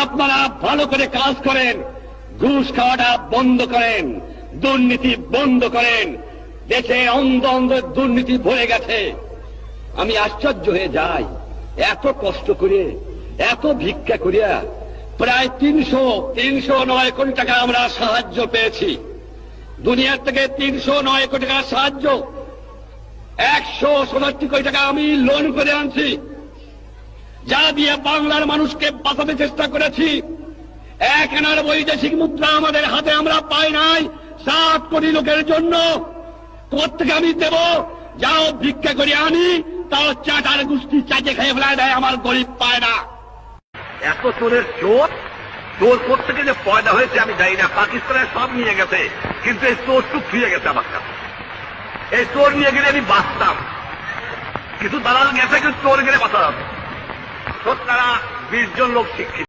আপনারা ভালো করে কাজ করেন, ঘুষ খাওয়াটা বন্ধ করেন, দুর্নীতি বন্ধ করেন। দেশে অন্ধ অন্ধ দুর্নীতি ভরে গেছে। আমি আশ্চর্য হয়ে যাই, এত কষ্ট করে, এত ভিক্ষা করিয়া প্রায় 309 কোটি টাকা আমরা সাহায্য পেয়েছি। দুনিয়ার থেকে 309 কোটি টাকা সাহায্য, 167 কোটি টাকা আমি লোন করে আনছি, যা দিয়ে বাংলার মানুষকে বাঁচাতে চেষ্টা করেছি। 1 আনার বৈদেশিক মুদ্রা আমাদের হাতে আমরা পাই নাই 7 কোটি লোকের জন্য। কোথেকে আমি দেব? যাও ভিক্ষা করে আনি, তাও চাটার গোষ্ঠী চাটে খেয়ে ফেলায় দেয়, আমার গরিব পায় না। এত চোরের চোর, চোর কোথেকে যে পয়দা হয়েছে আমি জানি না। পাকিস্তানের সব নিয়ে গেছে, কিন্তু এই চোরটুক ফিরে গেছে আমার কাছে। এই চোর নিয়ে গেলে আমি বাঁচতাম, কিছু দালাল গেছে, কিন্তু চোর গেলে বাঁচা যাবে। তারা 20 জন লোক শিক্ষিত।